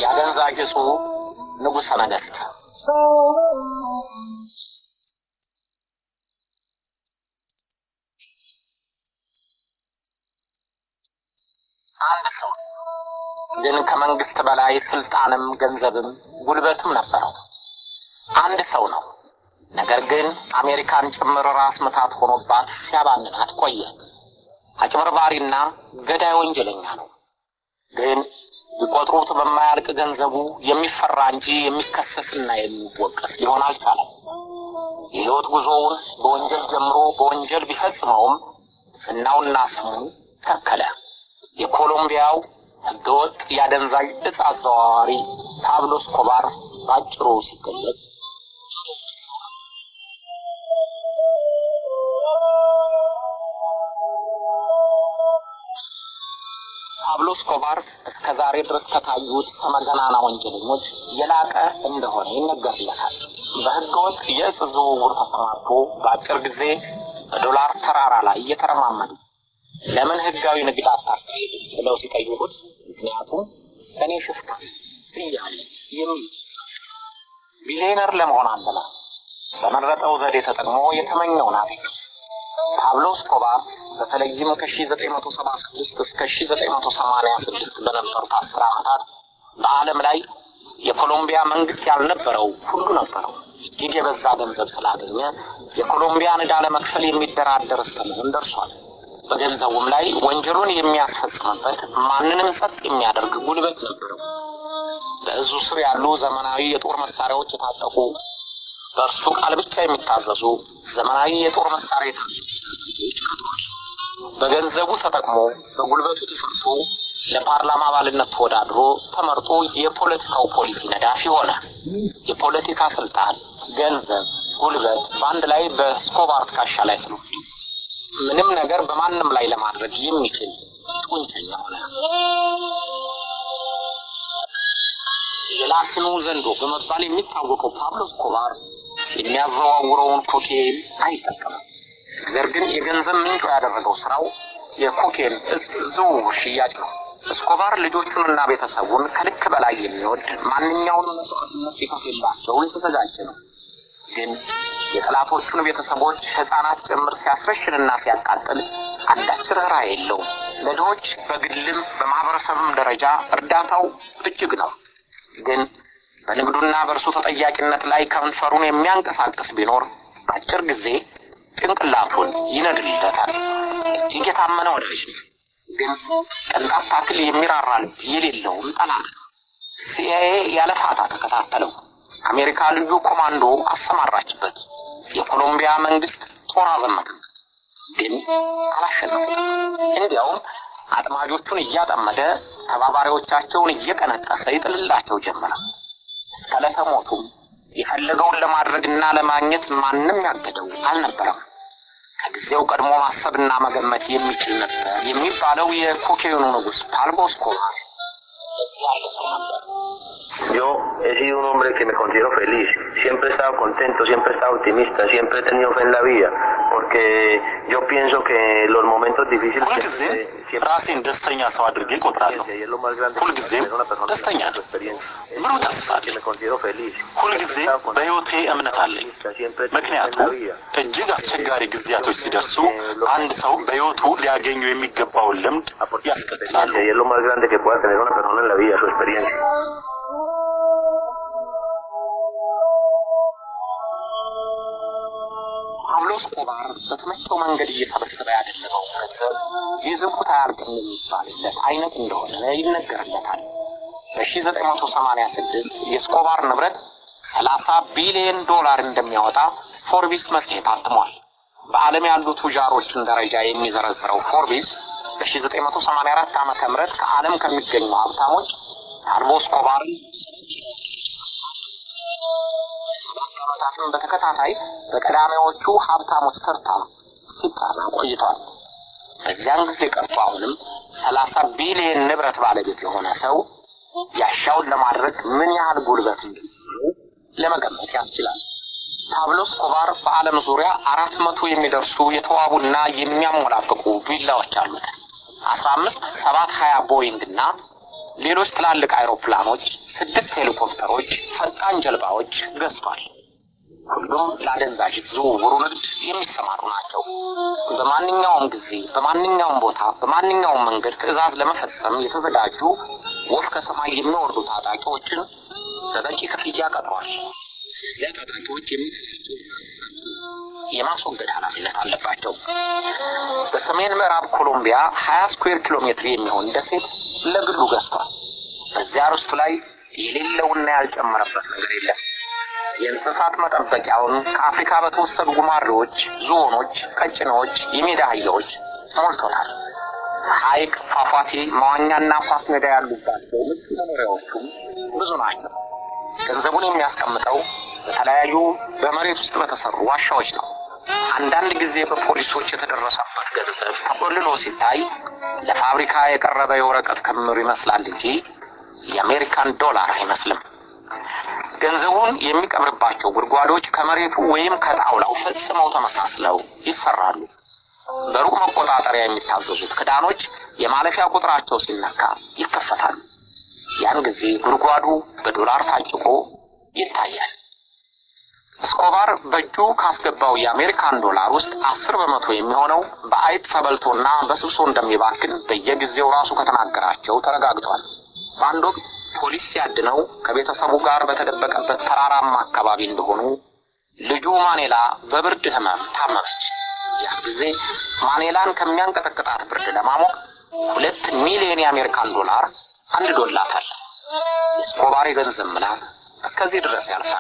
ያደንዛዥ እጹ ንጉሠ ነገሥት አንድ ሰው ግን ከመንግስት በላይ ስልጣንም ገንዘብም ጉልበትም ነበረው። አንድ ሰው ነው። ነገር ግን አሜሪካን ጭምር ራስ ምታት ሆኖባት ሲያባንናት ቆየ። አጭበርባሪና ገዳይ ወንጀለኛ ነው። ግን ቢቆጥሩት በማያልቅ ገንዘቡ የሚፈራ እንጂ የሚከሰስና የሚወቀስ ሊሆን አልቻለም። የህይወት ጉዞውን በወንጀል ጀምሮ በወንጀል ቢፈጽመውም ዝናውና ስሙ ተከለ። የኮሎምቢያው ህገወጥ ያደንዛዥ እጽ አዘዋዋሪ ፓብሎ ኤስኮባር ባጭሩ ሲገለጽ ፓብሎ ኤስኮባር እስከዛሬ ድረስ ከታዩት ሰመገናና ወንጀለኞች የላቀ እንደሆነ ይነገርለታል። በህገወጥ የእጽ ዝውውር ተሰማርቶ በአጭር ጊዜ በዶላር ተራራ ላይ እየተረማመዱ ለምን ህጋዊ ንግድ አታካሂድም ብለው ሲጠይቁት ምክንያቱም እኔ ሽፍታ እያለ የሚል ቢሊየነር ለመሆን አለመ። በመረጠው ዘዴ ተጠቅሞ የተመኘውን አገኘ። ፓብሎ ኤስኮባር በተለይም ከ1976 እስከ 1986 በነበሩት 10 ዓመታት በዓለም ላይ የኮሎምቢያ መንግስት ያልነበረው ሁሉ ነበረው። እጅግ የበዛ ገንዘብ ስላገኘ የኮሎምቢያን ዕዳ ለመክፈል የሚደራደር እስከመሆን ደርሷል። በገንዘቡም ላይ ወንጀሉን የሚያስፈጽምበት ማንንም ጸጥ የሚያደርግ ጉልበት ነበረው። በእዙ ስር ያሉ ዘመናዊ የጦር መሳሪያዎች የታጠቁ በእርሱ ቃል ብቻ የሚታዘዙ ዘመናዊ የጦር መሳሪያ በገንዘቡ ተጠቅሞ በጉልበቱ ተፈርቶ ለፓርላማ አባልነት ተወዳድሮ ተመርጦ የፖለቲካው ፖሊሲ ነዳፊ ሆነ። የፖለቲካ ስልጣን፣ ገንዘብ፣ ጉልበት በአንድ ላይ በኤስኮባር ትከሻ ላይ ስለሆነ ምንም ነገር በማንም ላይ ለማድረግ የሚችል ጡንቸኛ ሆነ። የላቲኑ ዘንዶ በመባል የሚታወቀው ፓብሎ ኤስኮባር የሚያዘዋውረውን ኮኬን አይጠቀምም። ነገር ግን የገንዘብ ምንጩ ያደረገው ስራው የኮኬን እጽ ዝውውር ሽያጭ ነው። ኤስኮባር ልጆቹንና ቤተሰቡን ከልክ በላይ የሚወድ ማንኛውንም መስዋዕትነት ሊከፍልላቸው የተዘጋጀ ነው። ግን የጠላቶቹን ቤተሰቦች ህፃናት ጭምር ሲያስረሽንና ሲያቃጥል አንዳች ርህራሄ የለውም። ለድሆች በግልም በማህበረሰብም ደረጃ እርዳታው እጅግ ነው። ግን በንግዱና በእርሱ ተጠያቂነት ላይ ከንፈሩን የሚያንቀሳቅስ ቢኖር በአጭር ጊዜ ጭንቅላቱን ይነድልለታል። እጅግ የታመነ ወዳጅ ነው። ግን ቅንጣት ታክል የሚራራ ልብ የሌለውም ጠላት ነው። ሲአይኤ ያለ ፋታ ተከታተለው። አሜሪካ ልዩ ኮማንዶ አሰማራችበት። የኮሎምቢያ መንግስት ጦር አዘመተበት። ግን አላሸነፈም። እንዲያውም አጥማጆቹን እያጠመደ ተባባሪዎቻቸውን እየቀነጠሰ ይጥልላቸው ጀመረ። እስከ ዕለተ ሞቱም የፈለገውን ለማድረግና ለማግኘት ማንም ያገደው አልነበረም። ከጊዜው ቀድሞ ማሰብና መገመት የሚችል ነበር የሚባለው የኮኬኑ ንጉስ ፓብሎ ኤስኮባር ያለ ሰው ነበር። Yo he sido un hombre que me considero feliz, siempre he estado contento, siempre he estado optimista, siempre he tenido fe en la vida, porque yo pienso que los momentos difíciles ራሴን ደስተኛ ሰው አድርጌ እቆጥራለሁ። ሁልጊዜም ደስተኛ ነኝ። ብሩህ ተስፋ አለኝ። ሁልጊዜ በህይወቴ እምነት አለኝ። ምክንያቱም እጅግ አስቸጋሪ ጊዜያቶች ሲደርሱ አንድ ሰው በህይወቱ ሊያገኙ የሚገባውን ልምድ ያስከትላሉ። ፓብሎ ኤስኮባር በተመቸው መንገድ እየሰበሰበ ያደረገው ገንዘብ የዝንኩት አያርቅም የሚባልለት አይነት እንደሆነ ይነገርለታል። በ1986 የኤስኮባር ንብረት 30 ቢሊዮን ዶላር እንደሚያወጣ ፎርቢስ መጽሔት አትሟል። በዓለም ያሉ ቱጃሮችን ደረጃ የሚዘረዝረው ፎርቢስ በ1984 ዓመተ ምህረት ከዓለም ከሚገኙ ሀብታሞች ፓብሎ ኤስኮባር በተከታታይ በቀዳሚዎቹ ሀብታሞች ተርታ ሲጠራ ቆይቷል። በዚያን ጊዜ ቀርቶ አሁንም 30 ቢሊዮን ንብረት ባለቤት የሆነ ሰው ያሻውን ለማድረግ ምን ያህል ጉልበት እንደሚኖረው ለመገመት ያስችላል። ፓብሎ ኤስኮባር በዓለም ዙሪያ 400 የሚደርሱ የተዋቡና የሚያሞላቅቁ ቪላዎች አሉት። 15 720 ቦይንግ እና ሌሎች ትላልቅ አይሮፕላኖች፣ 6 ሄሊኮፕተሮች፣ ፈጣን ጀልባዎች ገዝቷል። ሁሉም ለአደንዛዥ ዝውውሩ ንግድ የሚሰማሩ ናቸው። በማንኛውም ጊዜ፣ በማንኛውም ቦታ፣ በማንኛውም መንገድ ትዕዛዝ ለመፈጸም የተዘጋጁ ወፍ ከሰማይ የሚወርዱ ታጣቂዎችን በበቂ ክፍያ ቀጥሯል። እዚያ ታጣቂዎች የማስወገድ ኃላፊነት አለባቸው። በሰሜን ምዕራብ ኮሎምቢያ 20 ስኩዌር ኪሎ ሜትር የሚሆን ደሴት ለግሉ ገዝቷል። በዚያ ርስቱ ላይ የሌለውና ያልጨመረበት ነገር የለም። የእንስሳት መጠበቂያውን ከአፍሪካ በተወሰዱ ጉማሬዎች፣ ዝሆኖች፣ ቀጭኔዎች፣ የሜዳ አህያዎች ሞልቶታል። ሐይቅ፣ ፏፏቴ፣ መዋኛና ኳስ ሜዳ ያሉባቸው ምቹ መኖሪያዎቹም ብዙ ናቸው። ገንዘቡን የሚያስቀምጠው በተለያዩ በመሬት ውስጥ በተሰሩ ዋሻዎች ነው። አንዳንድ ጊዜ በፖሊሶች የተደረሰበት ገንዘብ ተቆልሎ ሲታይ ለፋብሪካ የቀረበ የወረቀት ክምር ይመስላል እንጂ የአሜሪካን ዶላር አይመስልም። ገንዘቡን የሚቀብርባቸው ጉድጓዶች ከመሬቱ ወይም ከጣውላው ፈጽመው ተመሳስለው ይሰራሉ። በሩቅ መቆጣጠሪያ የሚታዘዙት ክዳኖች የማለፊያ ቁጥራቸው ሲነካ ይከፈታሉ። ያን ጊዜ ጉድጓዱ በዶላር ታጭቆ ይታያል። እስኮባር በእጁ ካስገባው የአሜሪካን ዶላር ውስጥ 10 በመቶ የሚሆነው በአይጥ ተበልቶና በስብሶ እንደሚባክን በየጊዜው ራሱ ከተናገራቸው ተረጋግጧል። በአንድ ወቅት ፖሊስ ሲያድነው ከቤተሰቡ ጋር በተደበቀበት ተራራማ አካባቢ እንደሆኑ ልጁ ማኔላ በብርድ ህመም ታመመች። ያን ጊዜ ማኔላን ከሚያንቀጠቅጣት ብርድ ለማሞቅ 2 ሚሊዮን የአሜሪካን ዶላር አንድ ዶላታል። የእስኮባር የገንዘብ ምላስ እስከዚህ ድረስ ያልፋል።